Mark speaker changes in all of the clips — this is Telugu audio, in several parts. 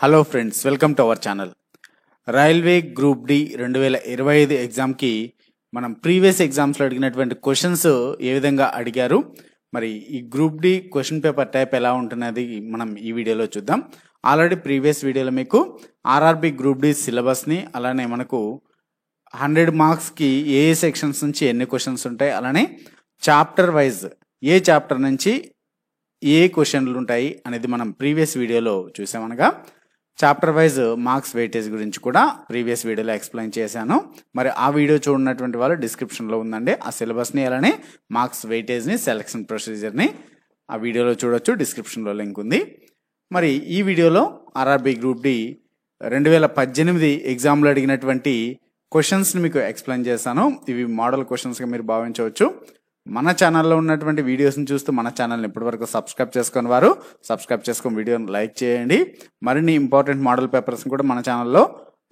Speaker 1: Hello friends, welcome to our channel. Railway group D 2025 ఎగ్జామ్కి మనం ప్రీవియస్ ఎగ్జామ్స్లో అడిగినటువంటి క్వశ్చన్స్ ఏ విధంగా అడిగారు, మరి ఈ group D question paper type ఎలా ఉంటున్నది మనం ఈ వీడియోలో చూద్దాం. ఆల్రెడీ ప్రీవియస్ వీడియోలో మీకు ఆర్ఆర్బి గ్రూప్ డి సిలబస్ని, అలానే మనకు 100 మార్క్స్కి ఏ సెక్షన్స్ నుంచి ఎన్ని క్వశ్చన్స్ ఉంటాయి, అలానే చాప్టర్ వైజ్ ఏ చాప్టర్ నుంచి ఏ క్వశ్చన్లు ఉంటాయి అనేది మనం ప్రీవియస్ వీడియోలో చూసామనగా చాప్టర్ వైజ్ మార్క్స్ వెయిటేజ్ గురించి కూడా ప్రీవియస్ వీడియోలో ఎక్స్ప్లెయిన్ చేశాను. మరి ఆ వీడియో చూడనటువంటి వాళ్ళు డిస్క్రిప్షన్లో ఉందండి. ఆ సిలబస్ని అలానే మార్క్స్ వెయిటేజ్ని, సెలక్షన్ ప్రొసీజర్ని ఆ వీడియోలో చూడొచ్చు, డిస్క్రిప్షన్లో లింక్ ఉంది. మరి ఈ వీడియోలో ఆర్ఆర్బి గ్రూప్ డి 2018 ఎగ్జామ్లో అడిగినటువంటి క్వశ్చన్స్ని మీకు ఎక్స్ప్లెయిన్ చేశాను. ఇవి మోడల్ క్వశ్చన్స్గా మీరు భావించవచ్చు. మన ఛానల్లో ఉన్నటువంటి వీడియోస్ని చూస్తూ మన ఛానల్ని ఇప్పటివరకు సబ్స్క్రైబ్ చేసుకుని వారు సబ్స్క్రైబ్ చేసుకొని వీడియోని లైక్ చేయండి. మరిన్ని ఇంపార్టెంట్ మోడల్ పేపర్స్ని కూడా మన ఛానల్లో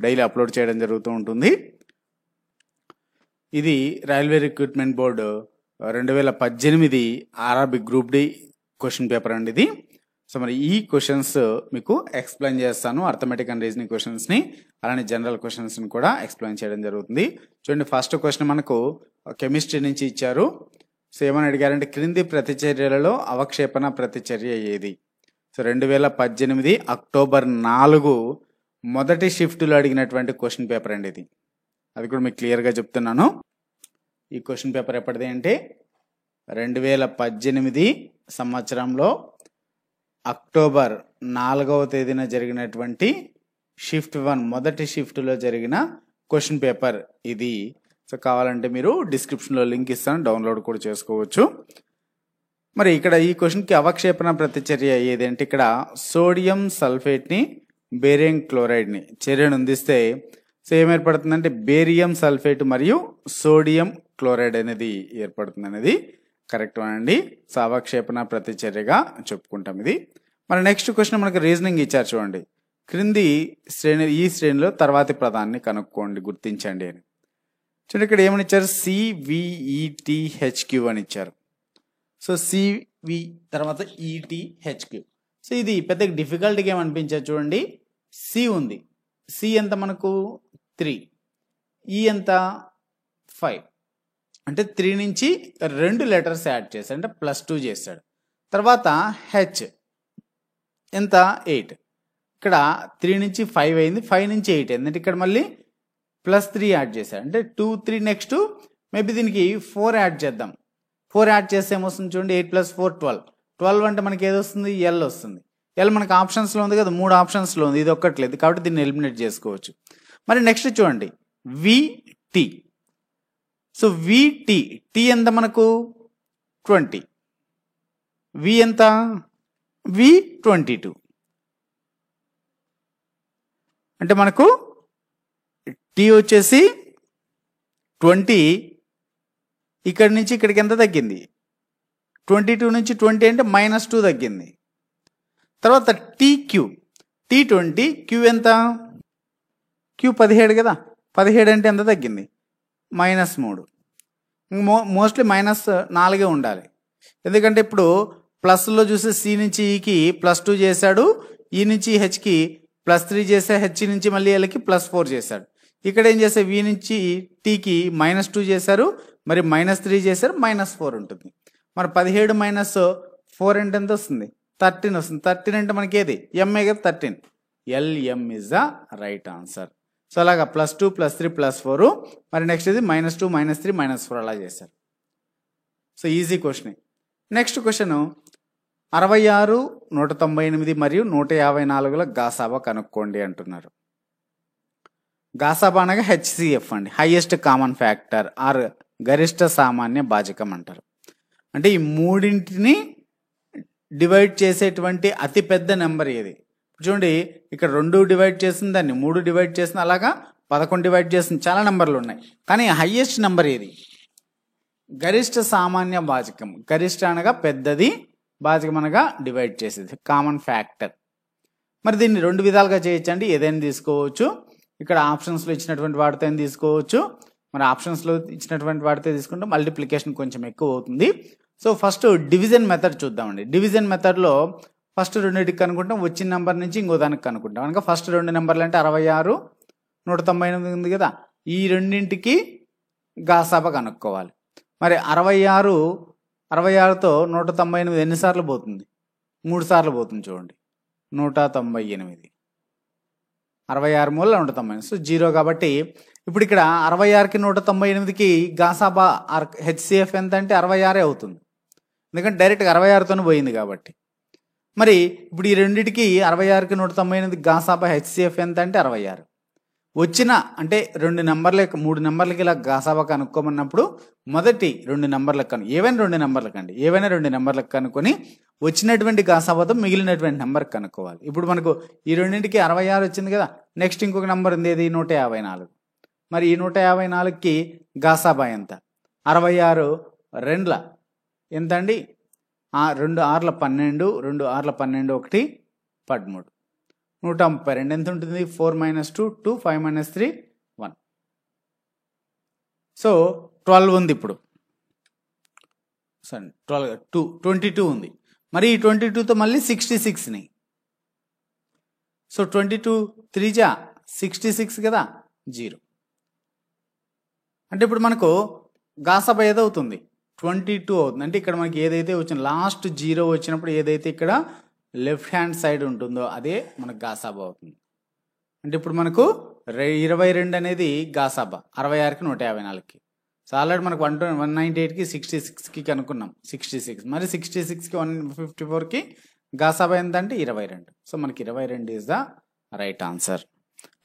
Speaker 1: డైలీ అప్లోడ్ చేయడం జరుగుతూ ఉంటుంది. ఇది railway recruitment board 2018 RRB group D question paper అండి ఇది. సో మరి ఈ క్వశ్చన్స్ మీకు ఎక్స్ప్లెయిన్ చేస్తాను. అర్థమెటిక్ అండ్ రీజనింగ్ క్వశ్చన్స్ని అలానే జనరల్ క్వశ్చన్స్ని కూడా ఎక్స్ప్లెయిన్ చేయడం జరుగుతుంది. చూడండి, ఫస్ట్ క్వశ్చన్ మనకు కెమిస్ట్రీ నుంచి ఇచ్చారు. సో ఏమని అడిగారంటే, క్రింది ప్రతిచర్యలలో అవక్షేపణ ప్రతిచర్య ఏది? సో 2018 అక్టోబర్ 4 మొదటి షిఫ్ట్లో అడిగినటువంటి క్వశ్చన్ పేపర్ అండి ఇది. అది కూడా మీకు క్లియర్గా చెప్తున్నాను. ఈ క్వశ్చన్ పేపర్ ఎప్పటిది అంటే 2018 సంవత్సరంలో అక్టోబర్ 4వ తేదీన జరిగినటువంటి షిఫ్ట్ 1 మొదటి షిఫ్ట్లో జరిగిన క్వశ్చన్ పేపర్ ఇది. సో కావాలంటే మీరు డిస్క్రిప్షన్లో లింక్ ఇస్తాను, డౌన్లోడ్ కూడా చేసుకోవచ్చు. మరి ఇక్కడ ఈ క్వశ్చన్కి అవక్షేపణ ప్రతిచర్య ఏది అంటే, ఇక్కడ సోడియం సల్ఫేట్ని బేరియం క్లోరైడ్ని చర్యను అందిస్తే సో ఏం ఏర్పడుతుందంటే బేరియం సల్ఫేట్ మరియు సోడియం క్లోరైడ్ అనేది ఏర్పడుతుంది అనేది కరెక్ట్ అండి. సో అవక్షేపణ ప్రతిచర్యగా చెప్పుకుంటాం ఇది. మరి నెక్స్ట్ క్వశ్చన్ మనకు రీజనింగ్ ఇచ్చారు చూడండి. క్రింది శ్రేణి ఈ శ్రేణిలో తర్వాతి పదాన్ని కనుక్కోండి, గుర్తించండి అని. చూడండి, ఇక్కడ ఏమని ఇచ్చారు? CVETHQ అని ఇచ్చారు. సో CV తర్వాత ETHQ. సో ఇది పెద్దగా డిఫికల్ట్గా ఏమనిపించారు చూడండి. C ఉంది, C ఎంత మనకు 3, E ఎంత 5, అంటే 3 నుంచి 2 లెటర్స్ యాడ్ చేశాడు, అంటే +2 చేశాడు. తర్వాత H ఎంత 8, ఇక్కడ 3 నుంచి 5 అయింది, 5 నుంచి 8 అయింది, అంటే ఇక్కడ మళ్ళీ +3 యాడ్ చేశాడు, అంటే 2 3. నెక్స్ట్ మేబీ దీనికి 4 యాడ్ చేద్దాం. 4 యాడ్ చేస్తే ఏమొస్తుంది చూడండి, 8 + 4 12. 12 అంటే మనకి ఏది వస్తుంది? L వస్తుంది. L మనకి ఆప్షన్స్లో ఉంది కదా, 3 ఆప్షన్స్లో ఉంది, ఇది ఒక్కట్లేదు కాబట్టి దీన్ని ఎలిమినేట్ చేసుకోవచ్చు. మరి నెక్స్ట్ చూడండి VT. సో VT, T ఎంత మనకు 20, V ఎంత V22, అంటే మనకు T వచ్చేసి 20, ఇక్కడి నుంచి ఇక్కడికి ఎంత తగ్గింది? 22 నుంచి 20 అంటే -2 తగ్గింది. తర్వాత TQ, T20, Q ఎంత? Q 17 కదా, 17 అంటే ఎంత తగ్గింది? -3. మోస్ట్లీ -4 ఉండాలి, ఎందుకంటే ఇప్పుడు ప్లస్లో చూస్తే C నుంచి Eకి +2 చేశాడు, E నుంచి Hకి +3 చేసా, H నుంచి మళ్ళీ Lకి +4 చేశాడు. ఇక్కడ ఏం చేస్తే V నుంచి Tకి -2 చేశారు, మరి -3 చేశారు, -4 ఉంటుంది. మరి 17 - 4 అంటే ఎంత వస్తుంది? 13 వస్తుంది. 13 అంటే మనకి ఏది? M కదా, 13. LM is the right answer. So అలాగా +2 +3 +4. మరి నెక్స్ట్ ఇది -2 -3 -4 అలా చేశారు. So easy question. Next question 66, 198 మరియు 154ల గాసాబా కనుక్కోండి అంటున్నారు. గాసాబా అనగా HCF అండి, హైయెస్ట్ కామన్ ఫ్యాక్టర్ ఆర్ గరిష్ట సామాన్య భాజకం అంటారు. అంటే ఈ మూడింటిని డివైడ్ చేసేటువంటి అతిపెద్ద నెంబర్ ఏది? చూడండి, ఇక్కడ 2 డివైడ్ చేసింది, దాన్ని 3 డివైడ్ చేసింది, అలాగా 11 డివైడ్ చేసింది, చాలా నెంబర్లు ఉన్నాయి. కానీ హైయెస్ట్ నెంబర్ ఏది? గరిష్ట సామాన్య భాజకం. గరిష్ట అనగా పెద్దది, భాజకం అనగా డివైడ్ చేసేది, కామన్ ఫ్యాక్టర్. మరి దీన్ని 2 విధాలుగా చేయొచ్చండి, ఏదైనా తీసుకోవచ్చు. ఇక్కడ ఆప్షన్స్లో ఇచ్చినటువంటి వాటితో తీసుకోవచ్చు. మరి ఆప్షన్స్లో ఇచ్చినటువంటి వాటితో తీసుకుంటే మల్టిప్లికేషన్ కొంచెం ఎక్కువ అవుతుంది. సో ఫస్ట్ డివిజన్ మెథడ్ చూద్దామండి. డివిజన్ మెథడ్లో ఫస్ట్ రెండింటికి కనుక్కుంటాం, వచ్చిన నెంబర్ నుంచి ఇంకో దానికి కనుక్కుంటాం. కనుక ఫస్ట్ రెండు నెంబర్లు అంటే 66, 198 ఉంది కదా, ఈ రెండింటికి గాసాబా కనుక్కోవాలి. మరి 66తో 198 ఎన్నిసార్లు పోతుంది? 3 సార్లు పోతుంది. చూడండి, 198, 66 మూల 198, సో 0. కాబట్టి ఇప్పుడు ఇక్కడ 66కి 198కి గాసాబా హెచ్సిఎఫ్ ఎంత అంటే 66 అవుతుంది, ఎందుకంటే డైరెక్ట్గా 66తోనే పోయింది కాబట్టి. మరి ఇప్పుడు ఈ రెండింటికి 66కి 198 గాసాబా హెచ్సిఎఫ్ ఎంత అంటే 66. వచ్చిన అంటే 2 నెంబర్లకు 3 నెంబర్లకి ఇలా గాసాబా కనుక్కోమన్నప్పుడు మొదటి 2 నెంబర్లకు ఏవైనా 2 నెంబర్లకు అండి, ఏవైనా 2 నెంబర్లకు కనుక్కొని వచ్చినటువంటి గాసాబాతో మిగిలినటువంటి నెంబర్కి కనుక్కోవాలి. ఇప్పుడు మనకు ఈ రెండింటికి 66 వచ్చింది కదా, నెక్స్ట్ ఇంకొక నెంబర్ ఉంది, ఏది 154. మరి ఈ 154కి గాసాబా ఎంత? 66 రెండ్ల ఎంత అండి? 2 6ల 12, 2 6ల 12, 1 13, 132 ఎంత ఉంటుంది? 4 - 2 2, 5 - 3 1. సో 12 ఉంది. ఇప్పుడు 22 ఉంది. మరి ఈ 22తో మళ్ళీ 66ని, సో 22 3 జా 66 కదా, 0. అంటే ఇప్పుడు మనకు గాసాబా ఏదవుతుంది? 22 అవుతుంది. అంటే ఇక్కడ మనకి ఏదైతే వచ్చింది లాస్ట్ 0 వచ్చినప్పుడు ఏదైతే ఇక్కడ లెఫ్ట్ హ్యాండ్ సైడ్ ఉంటుందో అదే మనకు గాసాబా అవుతుంది. అంటే ఇప్పుడు మనకు 22 అనేది గాసాబా 66కి 154కి. సో ఆల్రెడీ మనకు 198కి 66కి కనుక్కున్నాం, 66. మరి 66కి 154కి గాసాబా ఎంత అంటే 22. సో మనకి 22 ఈజ్ ద రైట్ ఆన్సర్.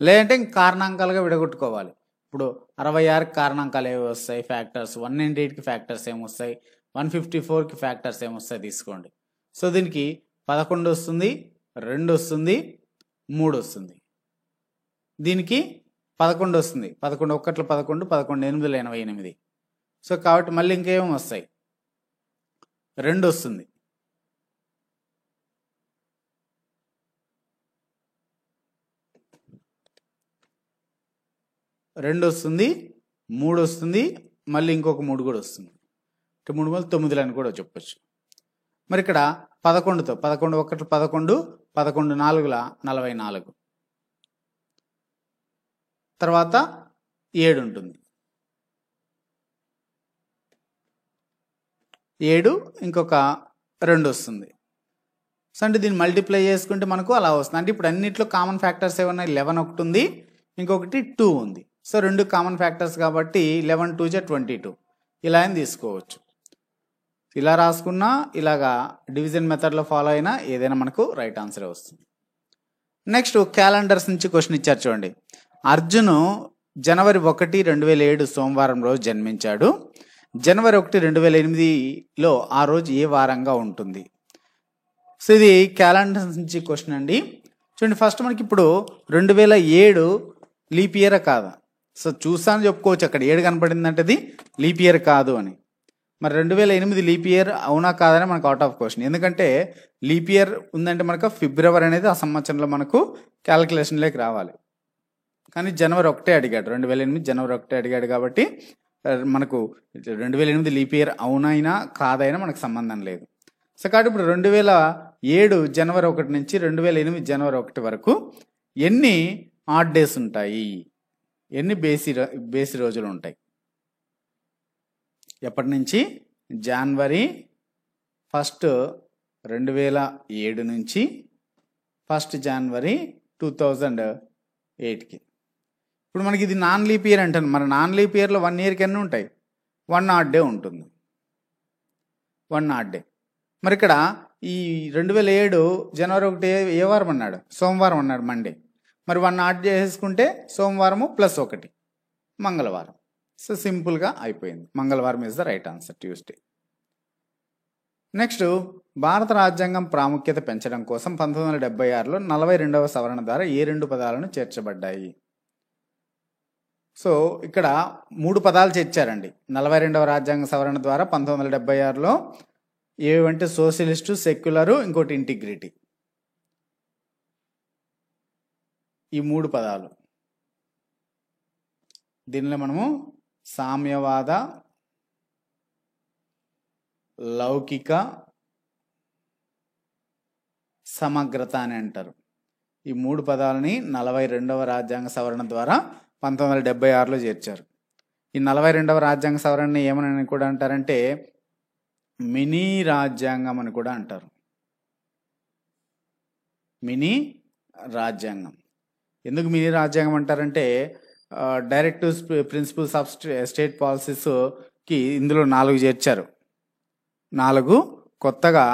Speaker 1: లేదంటే కారణాంకాలుగా విడగొట్టుకోవాలి. ఇప్పుడు 66కి కారణాంకాలు ఏవి వస్తాయి? ఫ్యాక్టర్స్. 198కి ఫ్యాక్టర్స్ ఏమొస్తాయి? 154కి ఫ్యాక్టర్స్ ఏమొస్తాయి తీసుకోండి. సో దీనికి 11 వస్తుంది, 2 వస్తుంది, 3 వస్తుంది. దీనికి 11 వస్తుంది, 11 1 11, 11 8 88. సో కాబట్టి మళ్ళీ ఇంకేమో వస్తాయి? 2 వస్తుంది, 2 వస్తుంది, 3 వస్తుంది, మళ్ళీ ఇంకొక 3 కూడా వస్తుంది. 3 వల్ల 9 అని కూడా చెప్పొచ్చు. మరి ఇక్కడ 11తో 11 1 11, 11 4 44, తర్వాత 7 ఉంటుంది, 7 ఇంకొక 2 వస్తుంది. సో అంటే దీన్ని మల్టిప్లై చేసుకుంటే మనకు అలా వస్తుంది. అంటే ఇప్పుడు అన్నింటిలో కామన్ ఫ్యాక్టర్స్ ఏమన్నా 11 ఒకటి ఉంది, ఇంకొకటి 2 ఉంది. సో 2 కామన్ ఫ్యాక్టర్స్ కాబట్టి 11 2 జా 22 ఇలా అని తీసుకోవచ్చు. ఇలా రాసుకున్నా, ఇలాగా డివిజన్ మెథడ్లో ఫాలో అయినా ఏదైనా మనకు రైట్ ఆన్సరే వస్తుంది. నెక్స్ట్ క్యాలెండర్స్ నుంచి క్వశ్చన్ ఇచ్చారు చూడండి. అర్జును జనవరి 1, 2007 సోమవారం రోజు జన్మించాడు. జనవరి 1, 2008లో ఆ రోజు ఏ వారంగా ఉంటుంది? సో ఇది క్యాలెండర్స్ నుంచి క్వశ్చన్ అండి. చూడండి, ఫస్ట్ మనకి ఇప్పుడు 2007 లీప్ ఇయర్ కాదా? సో చూసాను చెప్పుకోవచ్చు, అక్కడ 7 కనపడిందంటే అది లీప్ ఇయర్ కాదు అని. మరి 2008 లీప్ ఇయర్ అవునా కాదని మనకు అవుట్ ఆఫ్ క్వశ్చన్. ఎందుకంటే లీప్ ఇయర్ ఉందంటే మనకు ఫిబ్రవరి అనేది ఆ సంవత్సరంలో మనకు క్యాలిక్యులేషన్లోకి రావాలి. కానీ జనవరి 1 అడిగాడు, 2008 జనవరి 1 అడిగాడు కాబట్టి మనకు 2008 లీప్ ఇయర్ అవునైనా కాదైనా మనకు సంబంధం లేదు. సో కాబట్టి ఇప్పుడు 2007 జనవరి 1 నుంచి 2008 జనవరి 1 వరకు ఎన్ని ఆడ్ డేస్ ఉంటాయి? ఎన్ని బేసి రోజులు ఉంటాయి? ఎప్పటి నుంచి? జనవరి 1, 2007 నుంచి 1 జనవరి 2008కి. ఇప్పుడు మనకి ఇది నాన్ లీప్ ఇయర్ అంటాను. మరి నాన్ లీప్ ఇయర్లో 1 ఇయర్కి ఎన్ని ఉంటాయి? 1 ఆడ్ డే ఉంటుంది, 1 ఆడ్ డే. మరి ఇక్కడ ఈ 2007 జనవరి 1 ఏ వారం అన్నాడు? సోమవారం అన్నాడు, మండే. మరి 1 ఆడ్ చేసుకుంటే సోమవారము ప్లస్ 1 మంగళవారం. సో సింపుల్గా అయిపోయింది. మంగళవారం is the right answer, Tuesday. Next, భారత రాజ్యాంగం ప్రాముఖ్యత పెంచడం కోసం 1976లో 42వ సవరణ ద్వారా ఏ 2 పదాలను చేర్చబడ్డాయి? సో ఇక్కడ 3 పదాలు చేర్చారండి 42వ రాజ్యాంగ సవరణ ద్వారా 1976లో. ఏవంటే సోషలిస్టు, సెక్యులరు, ఇంకోటి ఇంటిగ్రిటీ. ఈ 3 పదాలు. దీనిలో మనము సామ్యవాద, లౌకిక, సమగ్రత అని అంటారు. ఈ 3 పదాలని 42వ రాజ్యాంగ సవరణ ద్వారా 1976లో చేర్చారు. ఈ 42వ రాజ్యాంగ సవరణని ఏమని కూడా అంటారంటే మినీ రాజ్యాంగం అని కూడా అంటారు. మినీ రాజ్యాంగం. ఎందుకు మినీ రాజ్యాంగం అంటారంటే డైరెక్టివ్ ప్రిన్సిపల్స్ ఆఫ్ స్టేట్ పాలసీస్కి ఇందులో 4 చేర్చారు. 4 కొత్తగా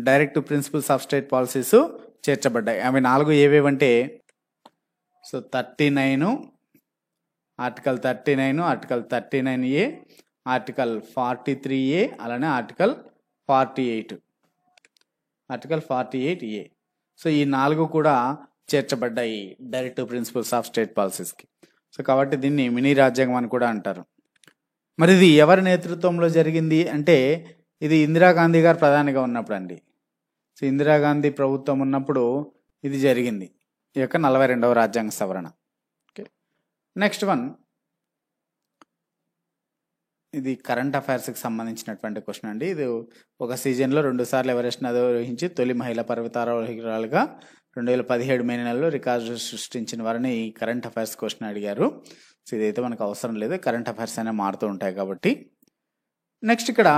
Speaker 1: directive principles of state policies చేర్చబడ్డాయి. అవి 4 ఏవేవంటే so 39, article 39, article 39A, article 43A, అలానే ఆర్టికల్ 48A. సో ఈ 4 కూడా చేర్చబడ్డాయి డైరెక్టివ్ ప్రిన్సిపల్స్ ఆఫ్ స్టేట్ పాలసీస్కి. సో కాబట్టి దీన్ని మినీ రాజ్యాంగం అని కూడా అంటారు. మరి ఇది ఎవరి నేతృత్వంలో జరిగింది అంటే ఇది ఇందిరాగాంధీ గారు ప్రధానిగా ఉన్నప్పుడు అండి. సో ఇందిరాగాంధీ ప్రభుత్వం ఉన్నప్పుడు ఇది జరిగింది, ఈ యొక్క 42వ రాజ్యాంగ సవరణ. ఓకే, నెక్స్ట్ వన్, ఇది కరెంట్ అఫైర్స్కి సంబంధించినటువంటి క్వశ్చన్ అండి. ఇది ఒక సీజన్లో 2 సార్లు ఎవరెస్ట్ని అధిరోహించి తొలి మహిళా పర్వతారోహికురాలుగా 2017 మే నెలలో రికార్డు సృష్టించిన వారిని ఈ కరెంట్ అఫైర్స్ క్వశ్చన్ అడిగారు. సో ఇదైతే మనకు అవసరం లేదు, కరెంట్ అఫైర్స్ అనేవి మారుతూ ఉంటాయి కాబట్టి. నెక్స్ట్ ఇక్కడ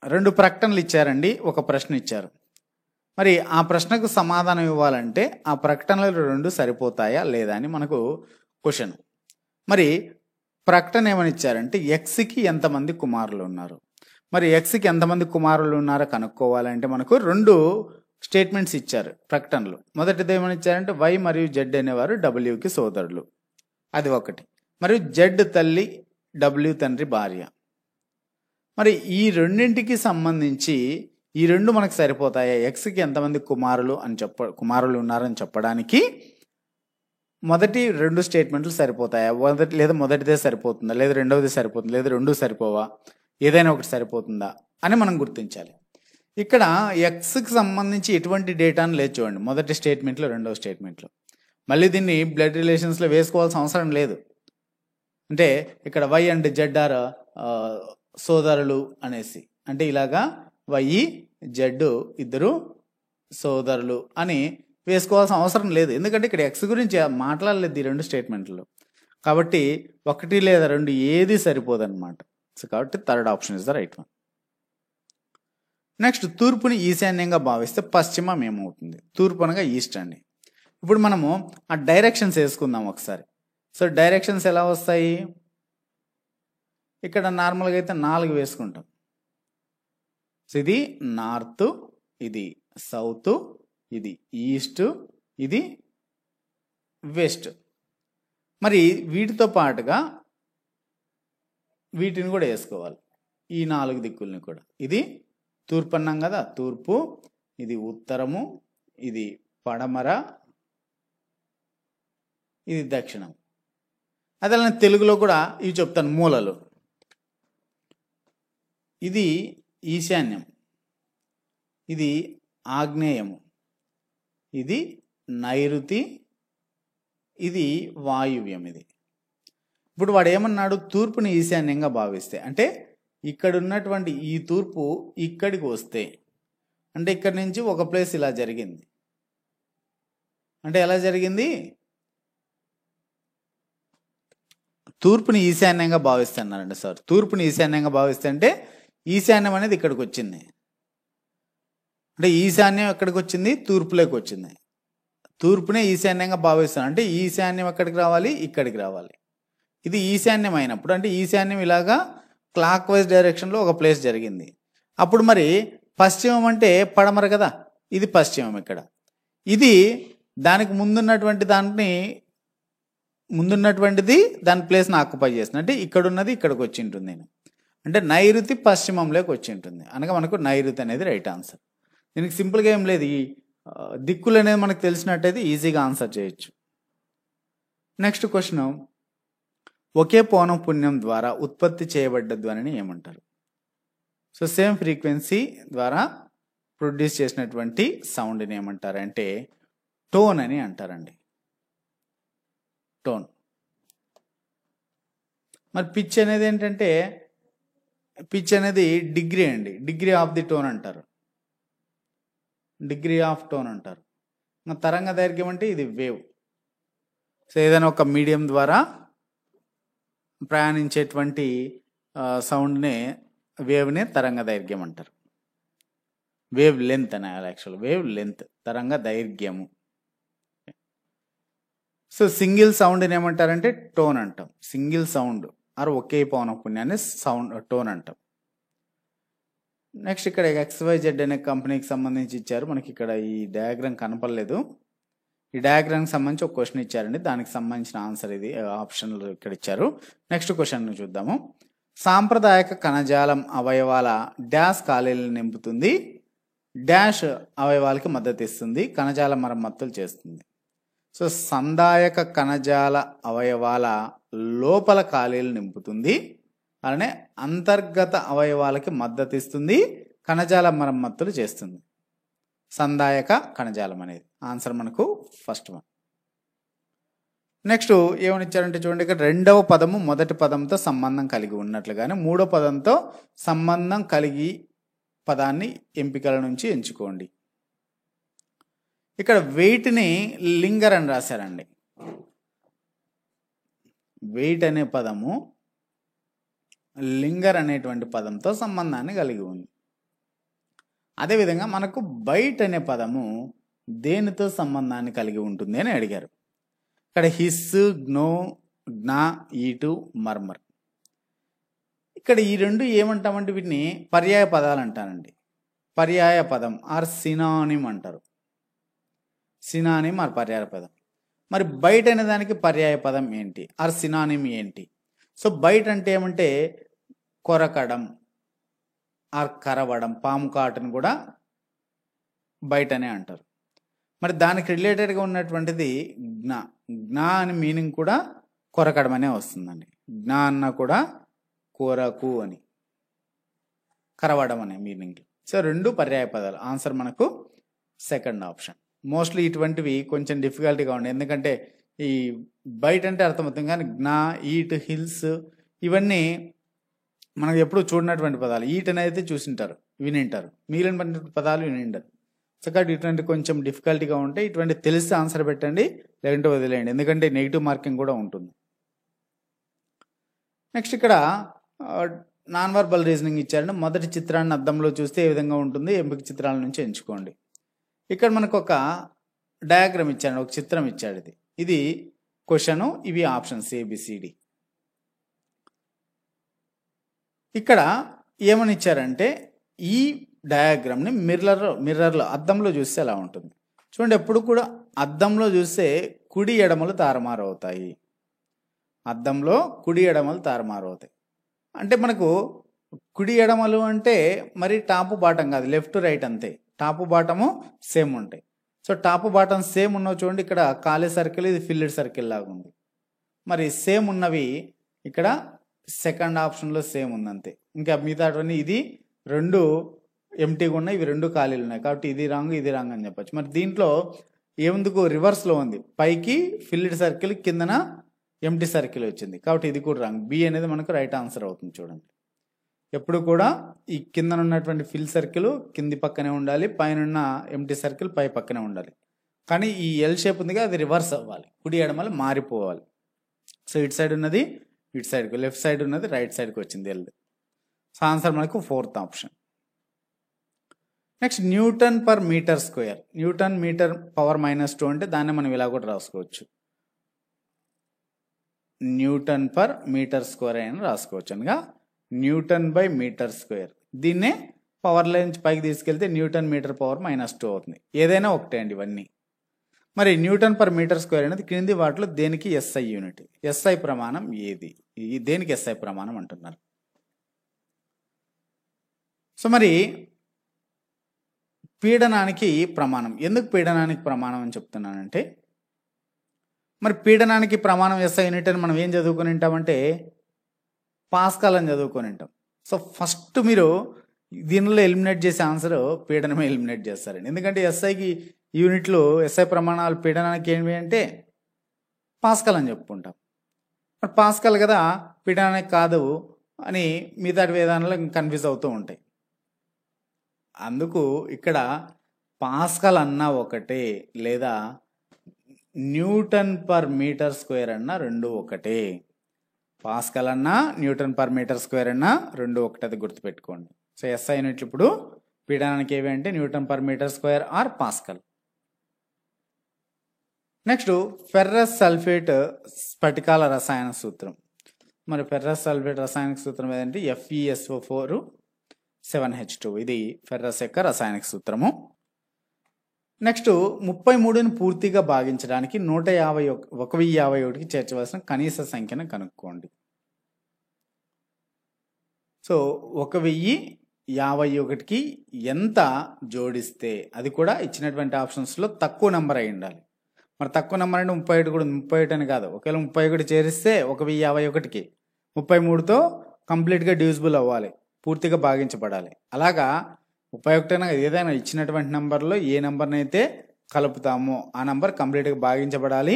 Speaker 1: 2 ప్రకటనలు ఇచ్చారండి, ఒక ప్రశ్న ఇచ్చారు. మరి ఆ ప్రశ్నకు సమాధానం ఇవ్వాలంటే ఆ ప్రకటనలు 2 సరిపోతాయా లేదా అని మనకు క్వశ్చన్. మరి ప్రకటన ఏమని ఇచ్చారంటే ఎక్స్కి ఎంతమంది కుమారులు ఉన్నారు. మరి ఎక్స్కి ఎంతమంది కుమారులు ఉన్నారో కనుక్కోవాలంటే మనకు 2 స్టేట్మెంట్స్ ఇచ్చారు ప్రకటనలు. మొదటిది ఏమని ఇచ్చారంటే వై మరియు జెడ్ అనేవారు డబ్ల్యూకి సోదరులు, అది ఒకటి. మరియు జెడ్ తల్లి, డబ్ల్యూ తండ్రి భార్య. మరి ఈ రెండింటికి సంబంధించి ఈ 2 మనకు సరిపోతాయా, ఎక్స్కి ఎంతమంది కుమారులు ఉన్నారని చెప్పడానికి మొదటి 2 స్టేట్మెంట్లు సరిపోతాయా, లేదా మొదటిదే సరిపోతుందా, లేదా రెండవది సరిపోతుందా, లేదా 2 సరిపోవా, ఏదైనా ఒకటి సరిపోతుందా అని మనం గుర్తించాలి. ఇక్కడ ఎక్స్కి సంబంధించి ఎటువంటి డేటాను లేదు చూడండి, మొదటి స్టేట్మెంట్లో, రెండవ స్టేట్మెంట్లో. మళ్ళీ దీన్ని బ్లడ్ రిలేషన్స్లో వేసుకోవాల్సిన అవసరం లేదు. అంటే ఇక్కడ వై అండ్ జెడ్ ఆర్ సోదరులు అనేసి, అంటే ఇలాగా వై జెడ్ ఇద్దరు సోదరులు అని వేసుకోవాల్సిన అవసరం లేదు. ఎందుకంటే ఇక్కడ ఎక్స్ గురించి మాట్లాడలేదు ఈ 2 స్టేట్మెంట్లో. కాబట్టి 1 లేదా 2 ఏది సరిపోదు అనమాట. సో కాబట్టి third option is the right one. Next, తూర్పుని ఈశాన్యంగా భావిస్తే పశ్చిమం ఏమవుతుంది? తూర్పు అనగా ఈస్ట్ అండి. ఇప్పుడు మనము ఆ డైరెక్షన్స్ వేసుకుందాం ఒకసారి. సో డైరెక్షన్స్ ఎలా వస్తాయి? ఇక్కడ నార్మల్గా అయితే 4 వేసుకుంటాం. సో ఇది నార్త్, ఇది సౌత్, ఇది ఈస్ట్, ఇది వెస్ట్. మరి వీటితో పాటుగా వీటిని కూడా వేసుకోవాలి, ఈ 4 దిక్కుల్ని కూడా. ఇది తూర్పు అన్నాం కదా, తూర్పు, ఇది ఉత్తరము, ఇది పడమర, ఇది దక్షిణం. అదే తెలుగులో కూడా ఇవి చెప్తాను మూలలు. ఇది ఈశాన్యం, ఇది ఆగ్నేయము, ఇది నైరుతి, ఇది వాయువ్యం. ఇది ఇప్పుడు వాడు ఏమన్నాడు, తూర్పుని ఈశాన్యంగా భావిస్తే అంటే ఇక్కడ ఉన్నటువంటి ఈ తూర్పు ఇక్కడికి వస్తే, అంటే ఇక్కడి నుంచి ఒక ప్లేస్ ఇలా జరిగింది. అంటే ఎలా జరిగింది? తూర్పుని ఈశాన్యంగా భావిస్తున్నారండి సార్. తూర్పుని ఈశాన్యంగా భావిస్తే అంటే ఈశాన్యం అనేది ఇక్కడికి వచ్చింది. అంటే ఈశాన్యం ఎక్కడికి వచ్చింది? తూర్పులోకి వచ్చింది. తూర్పునే ఈశాన్యంగా భావిస్తాను అంటే ఈశాన్యం ఎక్కడికి రావాలి? ఇక్కడికి రావాలి. ఇది ఈశాన్యం అయినప్పుడు అంటే ఈశాన్యం ఇలాగా క్లాక్ వైజ్ డైరెక్షన్లో ఒక ప్లేస్ జరిగింది. అప్పుడు మరి పశ్చిమం అంటే పడమర కదా, ఇది పశ్చిమం. ఇక్కడ ఇది దానికి ముందున్నటువంటిది దాని ప్లేస్ని ఆక్యుపై చేస్తుంది. అంటే ఇక్కడ ఉన్నది ఇక్కడికి వచ్చి ఉంటుంది. అంటే నైరుతి పశ్చిమంలోకి వచ్చి ఉంటుంది. అనగా మనకు నైరుతి అనేది రైట్ ఆన్సర్. దీనికి సింపుల్గా ఏం లేదు, ఈ దిక్కులు అనేది మనకు తెలిసినట్టయితే ఈజీగా ఆన్సర్ చేయొచ్చు. నెక్స్ట్ క్వశ్చన్, ఒకే పౌనం పుణ్యం ద్వారా ఉత్పత్తి చేయబడ్డ ధ్వనిని ఏమంటారు? సో సేమ్ ఫ్రీక్వెన్సీ ద్వారా ప్రొడ్యూస్ చేసినటువంటి సౌండ్ని ఏమంటారంటే టోన్ అని అంటారండి. టోన్. మరి పిచ్ అనేది ఏంటంటే, పిచ్ అనేది డిగ్రీ అండి, డిగ్రీ ఆఫ్ ది టోన్ అంటారు. డిగ్రీ ఆఫ్ టోన్ అంటారు. తరంగ దైర్ఘ్యం అంటే ఇది వేవ్. సో ఏదైనా ఒక మీడియం ద్వారా ప్రయాణించేటువంటి సౌండ్నే వేవ్నే తరంగ దైర్ఘ్యం అంటారు. వేవ్ లెంత్ అని యాక్చువల్ వేవ్ లెంత్, తరంగ దైర్ఘ్యము. సో సింగిల్ సౌండ్ని ఏమంటారంటే టోన్ అంటాం. సింగిల్ సౌండ్ ఆర్ ఒకే పౌనఃపున్యాన్ని సౌండ్ టోన్ అంటాం. నెక్స్ట్ ఇక్కడ XYZ అనే కంపెనీకి సంబంధించి ఇచ్చారు. మనకి ఇక్కడ ఈ డయాగ్రామ్ కనపడలేదు. ఈ డయాగ్రామ్కి సంబంధించి ఒక క్వశ్చన్ ఇచ్చారండి. దానికి సంబంధించిన ఆన్సర్ ఇది, ఆప్షన్లు ఇక్కడ ఇచ్చారు. నెక్స్ట్ క్వశ్చన్ చూద్దాము. సాంప్రదాయక కణజాలం అవయవాల డాష్ ఖాళీలను నింపుతుంది, డాష్ అవయవాలకి మద్దతు ఇస్తుంది, కణజాల మరమ్మతులు చేస్తుంది. సో సందాయక కణజాల అవయవాల లోపల ఖాళీలు నింపుతుంది, అలానే అంతర్గత అవయవాలకి మద్దతు ఇస్తుంది, కణజాల మరమ్మతులు చేస్తుంది. సందాయక కణజాలం అనేది ఆన్సర్ మనకు ఫస్ట్ వన్. నెక్స్ట్ ఏమని ఇచ్చారంటే చూడండి, ఇక్కడ రెండవ పదము మొదటి పదంతో సంబంధం కలిగి ఉన్నట్లుగానే మూడో పదంతో సంబంధం కలిగి పదాన్ని ఎంపికల నుంచి ఎంచుకోండి. ఇక్కడ వెయిట్ని లింగర్ అని రాశారండి. వెయిట్ అనే పదము లింగర్ అనేటువంటి పదంతో సంబంధాన్ని కలిగి ఉంది. అదేవిధంగా మనకు బైట్ అనే పదము దేనితో సంబంధాన్ని కలిగి ఉంటుంది అని అడిగారు. ఇక్కడ హిస్, గ్నో, జ్ఞా, ఈటు, మర్మర్. ఇక్కడ ఈ రెండు ఏమంటామంటే వీటిని పర్యాయ పదాలు అంటారండి. పర్యాయ పదం ఆర్ సినానిమ్ అంటారు. సినానిమ్ ఆర్ పర్యాయ పదం. మరి బైట్ అనే దానికి పర్యాయ పదం ఏంటి ఆర్ సినానిమ్ ఏంటి? సో బైట్ అంటే ఏమంటే కొరకడం ఆర్ కరవడం, పాము కాటును కూడా బైట్ అనే అంటారు. మరి దానికి రిలేటెడ్గా ఉన్నటువంటిది జ్ఞా. జ్ఞా అని మీనింగ్ కూడా కొరకడం అనే వస్తుందండి. జ్ఞా అన్న కూడా కొరకు అని, కరవడం అనే మీనింగ్. సో రెండు పర్యాయ పదాలు. ఆన్సర్ మనకు సెకండ్ ఆప్షన్. మోస్ట్లీ ఇటువంటివి కొంచెం డిఫికల్టీగా ఉండే, ఎందుకంటే ఈ బైట్ అంటే అర్థమవుతుంది, కానీ జ్ఞా, ఈట్, హిల్స్ ఇవన్నీ మనకు ఎప్పుడు చూడనటువంటి పదాలు. ఈట్ అనేది చూసింటారు, వినింటారు, మిగిలిన పదాలు వినింటారు. సో కాబట్టి ఇటువంటి కొంచెం డిఫికల్టీగా ఉంటే ఇటువంటి తెలిసి ఆన్సర్ పెట్టండి, లేదంటే వదిలేయండి, ఎందుకంటే నెగిటివ్ మార్కింగ్ కూడా ఉంటుంది. నెక్స్ట్ ఇక్కడ నాన్ వర్బల్ రీజనింగ్ ఇచ్చారండి. మొదటి చిత్రాన్ని అద్దంలో చూస్తే ఏ విధంగా ఉంటుంది, ఎంపిక చిత్రాల నుంచి ఎంచుకోండి. ఇక్కడ మనకు ఒక డయాగ్రామ్ ఇచ్చాడు, ఒక చిత్రం ఇచ్చాడు. ఇది క్వశ్చన్, ఇవి ఆప్షన్స్ ABCD. ఇక్కడ ఏమని ఇచ్చారంటే ఈ డయాగ్రామ్ని మిర్రర్లో అద్దంలో చూస్తే ఎలా ఉంటుంది చూడండి. ఎప్పుడు కూడా అద్దంలో చూస్తే కుడి ఎడమలు తారుమారు అవుతాయి. అద్దంలో కుడి ఎడమలు తారుమారు అవుతాయి అంటే మనకు కుడి ఎడమలు అంటే మరి టాపు బాటం కాదు, లెఫ్ట్ రైట్ అంతే. టాపు బాటము సేమ్ ఉంటాయి. సో టాపు బాటం సేమ్ ఉన్నవి చూడండి. ఇక్కడ ఖాళీ సర్కిల్, ఇది ఫిల్డ్ సర్కిల్ లాగా ఉంది. మరి సేమ్ ఉన్నవి ఇక్కడ సెకండ్ ఆప్షన్లో సేమ్ ఉంది అంతే. ఇంకా మిగతావన్నీ ఇది రెండు ఎంటీగా ఉన్నాయి, ఇవి రెండు ఖాళీలు ఉన్నాయి, కాబట్టి ఇది రాంగ్, ఇది రాంగ్ అని చెప్పచ్చు. మరి దీంట్లో ఏముందుకు రివర్స్లో ఉంది, పైకి ఫిల్డ్ సర్కిల్, కిందన ఎంటీ సర్కిల్ వచ్చింది, కాబట్టి ఇది కూడా రాంగ్. బి అనేది మనకు రైట్ ఆన్సర్ అవుతుంది. చూడండి, ఎప్పుడు కూడా ఈ కింద ఉన్నటువంటి ఫిల్ సర్కిల్ కింది పక్కనే ఉండాలి, పైన ఎంటీ సర్కిల్ పై పక్కనే ఉండాలి. కానీ ఈ ఎల్ షేప్ ఉందిగా, అది రివర్స్ అవ్వాలి, కుడి ఎడమలు మారిపోవాలి. సో ఇటు సైడ్ ఉన్నది ఇటు సైడ్కి, లెఫ్ట్ సైడ్ ఉన్నది రైట్ సైడ్కి వచ్చింది ఎల్. సో ఆన్సర్ మనకు fourth option. Next newton per metre square. Newton metre power -2 అంటే దాన్ని మనం ఇలా కూడా రాసుకోవచ్చు, న్యూటన్ పర్ మీటర్ స్క్వేర్ అని రాసుకోవచ్చు. అనగా న్యూటన్ బై మీటర్ స్క్వేర్. దీన్నే పవర్ లైన్ పైకి తీసుకెళ్తే న్యూటన్ మీటర్ పవర్ -2 అవుతుంది. ఏదైనా ఒకటే అండి ఇవన్నీ. మరి న్యూటన్ పర్ మీటర్ స్క్వేర్ అనేది క్రింది వాటిలో దేనికి SI యూనిట్? SI ప్రమాణం ఏది? దేనికి SI ప్రమాణం అంటున్నారు? సో మరి పీడనానికి ప్రమాణం. ఎందుకు పీడనానికి ప్రమాణం అని చెప్తున్నానంటే, మరి పీడనానికి ప్రమాణం SI యూనిట్ అని మనం ఏం చదువుకొని ఉంటామంటే పాస్కల్ అని చదువుకొని ఉంటాం. సో ఫస్ట్ మీరు దీనిలో ఎలిమినేట్ చేసే ఆన్సర్ పీడనమే ఎలిమినేట్ చేస్తారండి. ఎందుకంటే SIకి యూనిట్లు, SI ప్రమాణాలు పీడనానికి ఏంటి అంటే పాస్కల్ అని చెప్పుకుంటాం. మరి పాస్కల్ కదా, పీడనానికి కాదు అని మిగతా విధానాలు కన్ఫ్యూజ్ అవుతూ ఉంటాయి. అందుకు ఇక్కడ పాస్కల్ అన్నా ఒకటే, లేదా న్యూటన్ పర్ మీటర్ స్క్వేర్ అన్నా రెండు ఒకటే. పాస్కల్ అన్నా న్యూటన్ పర్ మీటర్ స్క్వేర్ అన్నా రెండు ఒకటే, అది గుర్తుపెట్టుకోండి. సో ఎస్ఐ యూనిట్లు ఇప్పుడు పీడనానికి ఏవి అంటే newton per metre square or pascal. Next ferrous sulphate స్ఫటికాల రసాయన సూత్రం. మరి ఫెర్రస్ సల్ఫేట్ రసాయనిక సూత్రం ఏదంటే FeSO4 7H2. ఇది ఫెర్రస్ యొక్క రసాయనిక సూత్రము. నెక్స్ట్ 33ని పూర్తిగా భాగించడానికి 1051కి చేర్చవలసిన కనీస సంఖ్యను కనుక్కోండి. సో 1051కి ఎంత జోడిస్తే, అది కూడా ఇచ్చినటువంటి ఆప్షన్స్లో తక్కువ నెంబర్ అయి ఉండాలి. మరి తక్కువ నెంబర్ అంటే 31 కూడా 31 అని కాదు. ఒకవేళ 31 చేరిస్తే 1051కి 33తో కంప్లీట్గా డివిజిబుల్ అవ్వాలి, పూర్తిగా భాగించబడాలి. అలాగా 31 ఏదైనా ఇచ్చినటువంటి నెంబర్లో ఏ నెంబర్ని అయితే కలుపుతామో ఆ నెంబర్ కంప్లీట్గా భాగించబడాలి.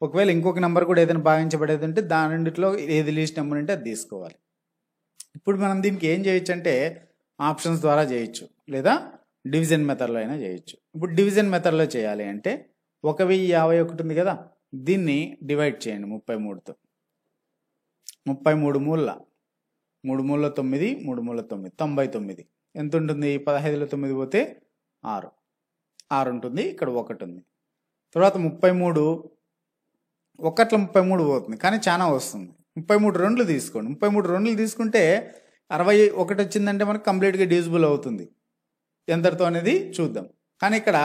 Speaker 1: ఒకవేళ ఇంకొక నెంబర్ కూడా ఏదైనా భాగించబడేది ఉంటే దాని రెండిట్లో ఏది లీస్ట్ నెంబర్ ఉంటే అది తీసుకోవాలి. ఇప్పుడు మనం దీనికి ఏం చేయొచ్చు అంటే ఆప్షన్స్ ద్వారా చేయొచ్చు, లేదా డివిజన్ మెథడ్లో అయినా చేయొచ్చు. ఇప్పుడు డివిజన్ మెథడ్లో చేయాలి అంటే 1051 ఉంది కదా, దీన్ని డివైడ్ చేయండి 33తో. 33 మూల 3 మూల 9, 3 మూల 9, 99. ఎంత ఉంటుంది? 15లో 9 పోతే 6 ఉంటుంది. ఇక్కడ 1 ఉంది. తర్వాత 33 1లో 33 పోతుంది, కానీ చాలా వస్తుంది. 33 రెండ్లు తీసుకోండి. 33 రెండ్లు తీసుకుంటే 61 వచ్చిందంటే మనకు కంప్లీట్గా డివిజిబుల్ అవుతుంది. ఎంతటితో అనేది చూద్దాం. కానీ ఇక్కడ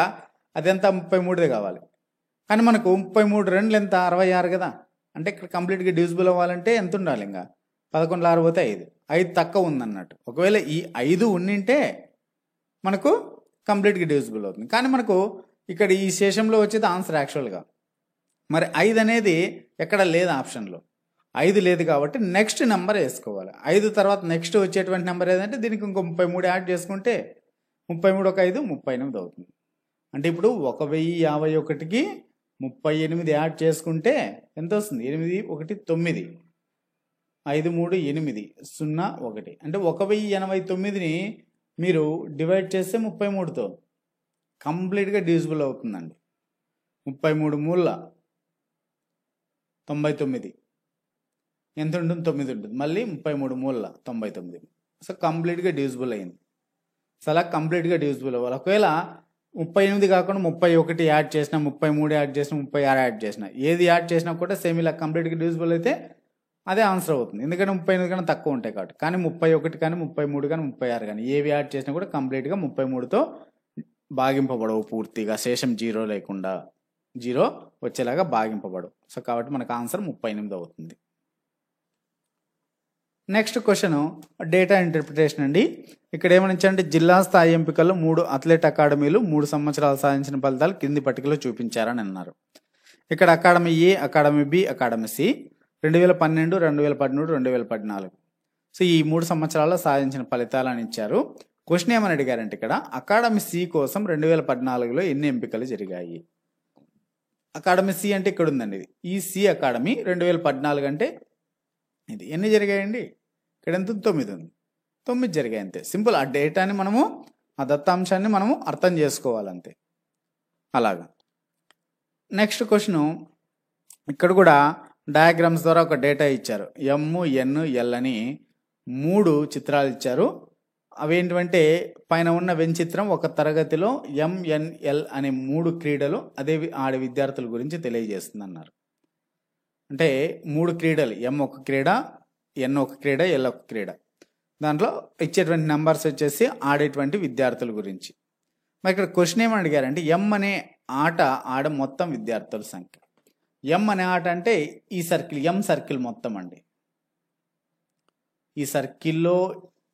Speaker 1: అది ఎంత? 33 కావాలి. కానీ మనకు 33 రెండ్లు ఎంత? 66 కదా. అంటే ఇక్కడ కంప్లీట్గా డివిజిబుల్ అవ్వాలంటే ఎంత ఉండాలి? ఇంకా 11లో 6 పోతే 5 తక్కువ ఉందన్నట్టు. ఒకవేళ ఈ 5 ఉండింటే మనకు కంప్లీట్గా డివిజిబుల్ అవుతుంది. కానీ మనకు ఇక్కడ ఈ శేషంలో వచ్చేది ఆన్సర్ యాక్చువల్గా. మరి 5 అనేది ఎక్కడ లేదు ఆప్షన్లో. 5 లేదు కాబట్టి నెక్స్ట్ నెంబర్ వేసుకోవాలి. 5 తర్వాత నెక్స్ట్ వచ్చేటువంటి నెంబర్ ఏదంటే దీనికి ఇంకో 33 యాడ్ చేసుకుంటే 33 ఒక 5 38 అవుతుంది. అంటే ఇప్పుడు 1051కి 38 యాడ్ చేసుకుంటే ఎంత వస్తుంది? 8 1 9, 5 3 8 0 1. అంటే 1089ని మీరు డివైడ్ చేస్తే 33తో కంప్లీట్గా డివిజిబుల్ అవుతుందండి. 33 మూల 99 ఎంత ఉంటుంది? 9 ఉంటుంది. మళ్ళీ 33 మూల 99. సో కంప్లీట్గా డివిజిబుల్ అయింది. సో అలా కంప్లీట్గా డివిజిబుల్ అవ్వాలి. ఒకవేళ 38 కాకుండా 31 యాడ్ చేసినా, 33 యాడ్ చేసినా, 36 యాడ్ చేసినా, ఏది యాడ్ చేసినా కూడా సేమ్ ఇలా కంప్లీట్గా డివిజిబుల్ అయితే అదే ఆన్సర్ అవుతుంది. ఎందుకంటే 38 కన్నా తక్కువ ఉంటాయి కాబట్టి. కానీ 31 కానీ 33 కానీ 36 కానీ ఏవి యాడ్ చేసినా కూడా కంప్లీట్గా 33తో భాగింపబడవు. పూర్తిగా శేషం 0 లేకుండా 0 వచ్చేలాగా భాగింపబడవు. సో కాబట్టి మనకు ఆన్సర్ 38 అవుతుంది. నెక్స్ట్ క్వశ్చన్ డేటా ఇంటర్ప్రిటేషన్ అండి. ఇక్కడ ఏమని ఇచ్చారంటే జిల్లా స్థాయి ఎంపికల్లో 3 అథ్లెట్ అకాడమీలు 3 సంవత్సరాలు సాధించిన ఫలితాలు కింది పట్టికలో చూపించారని అన్నారు. ఇక్కడ academy A, academy B, academy C 2012, 2013, 2014. So ఈ 3 సంవత్సరాల్లో సాధించిన ఫలితాలు అని ఇచ్చారు. క్వశ్చన్ ఏమని అడిగారంటే ఇక్కడ అకాడమీ సి కోసం 2014లో ఎన్ని ఎంపికలు జరిగాయి? అకాడమీ సి అంటే ఇక్కడ ఉందండి. ఇది ఈ సి అకాడమీ 2014 అంటే ఇది ఎన్ని జరిగాయండి? ఇక్కడ ఎంత? 9 ఉంది. 9 జరిగాయి అంతే. సింపుల్. ఆ డేటాని మనము, ఆ దత్తాంశాన్ని మనము అర్థం చేసుకోవాలంతే. అలాగా. నెక్స్ట్ క్వశ్చన్ ఇక్కడ కూడా డయాగ్రామ్స్ ద్వారా ఒక డేటా ఇచ్చారు. MNL అని 3 చిత్రాలు ఇచ్చారు. అవేంటంటే పైన ఉన్న వెంచిత్రం ఒక తరగతిలో MNL అనే 3 క్రీడలు అదే ఆడే విద్యార్థుల గురించి తెలియజేస్తుంది అన్నారు. అంటే 3 క్రీడలు, M ఒక క్రీడ, N ఒక క్రీడ, L ఒక క్రీడ. దాంట్లో ఇచ్చేటువంటి నెంబర్స్ వచ్చేసి ఆడేటువంటి విద్యార్థుల గురించి. మరి ఇక్కడ క్వశ్చన్ ఏమని అడిగారంటే M అనే ఆట ఆడ మొత్తం విద్యార్థుల సంఖ్య. M అనే ఆట అంటే ఈ సర్కిల్, M సర్కిల్ మొత్తం అండి. ఈ సర్కిల్లో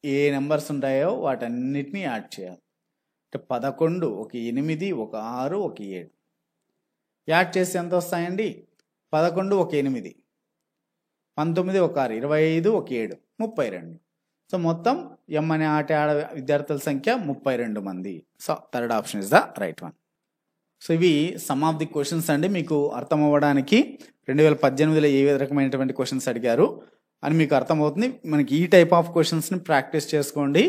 Speaker 1: ఏ నెంబర్స్ ఉంటాయో వాటన్నిటిని యాడ్ చేయాలి. అంటే 11, ఒక 8, ఒక 6, ఒక 7 యాడ్ చేసి ఎంత వస్తాయండి? 11 ఒక 8, 19 ఒక 6, 25 ఒక 7, 32. సో మొత్తం M అనే ఆట ఆడ విద్యార్థుల సంఖ్య 32 మంది. So third option is the right one. So ఇవి సమ్ ఆఫ్ ది క్వశ్చన్స్ అండి. మీకు అర్థం అవ్వడానికి 2018లో ఏ రకమైనటువంటి క్వశ్చన్స్ అడిగారు అని మీకు అర్థమవుతుంది. మనకి ఈ టైప్ ఆఫ్ క్వశ్చన్స్ని ప్రాక్టీస్ చేసుకోండి.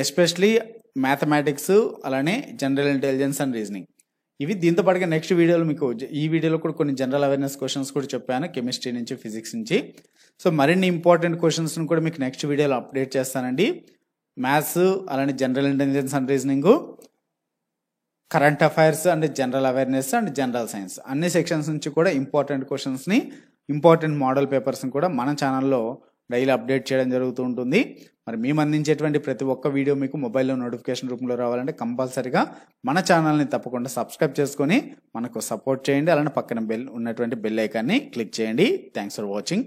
Speaker 1: ఎస్పెషలీ మ్యాథమెటిక్స్, అలానే జనరల్ ఇంటెలిజెన్స్ అండ్ రీజనింగ్. ఇవి దీంతో పాటుగా నెక్స్ట్ వీడియోలో మీకు ఈ వీడియోలో కూడా కొన్ని జనరల్ అవేర్నెస్ క్వశ్చన్స్ కూడా చెప్పాను, కెమిస్ట్రీ నుంచి, ఫిజిక్స్ నుంచి. సో మరిన్ని ఇంపార్టెంట్ క్వశ్చన్స్ని కూడా మీకు నెక్స్ట్ వీడియోలో అప్డేట్ చేస్తానండి. మ్యాథ్స్, అలానే general intelligence and reasoning, current affairs and general awareness and general science అన్ని సెక్షన్స్ నుంచి కూడా ఇంపార్టెంట్ క్వశ్చన్స్ని, ఇంపార్టెంట్ మోడల్ పేపర్స్ని కూడా మన ఛానల్లో డైలీ అప్డేట్ చేయడం జరుగుతూ ఉంటుంది. మరి మేము అందించేటువంటి ప్రతి ఒక్క వీడియో మీకు మొబైల్లో నోటిఫికేషన్ రూపంలో రావాలంటే కంపల్సరీగా మన ఛానల్ని తప్పకుండా సబ్స్క్రైబ్ చేసుకొని మనకు సపోర్ట్ చేయండి. అలానే పక్కన ఉన్నటువంటి బెల్ ఐకాన్ని క్లిక్ చేయండి. Thanks for watching.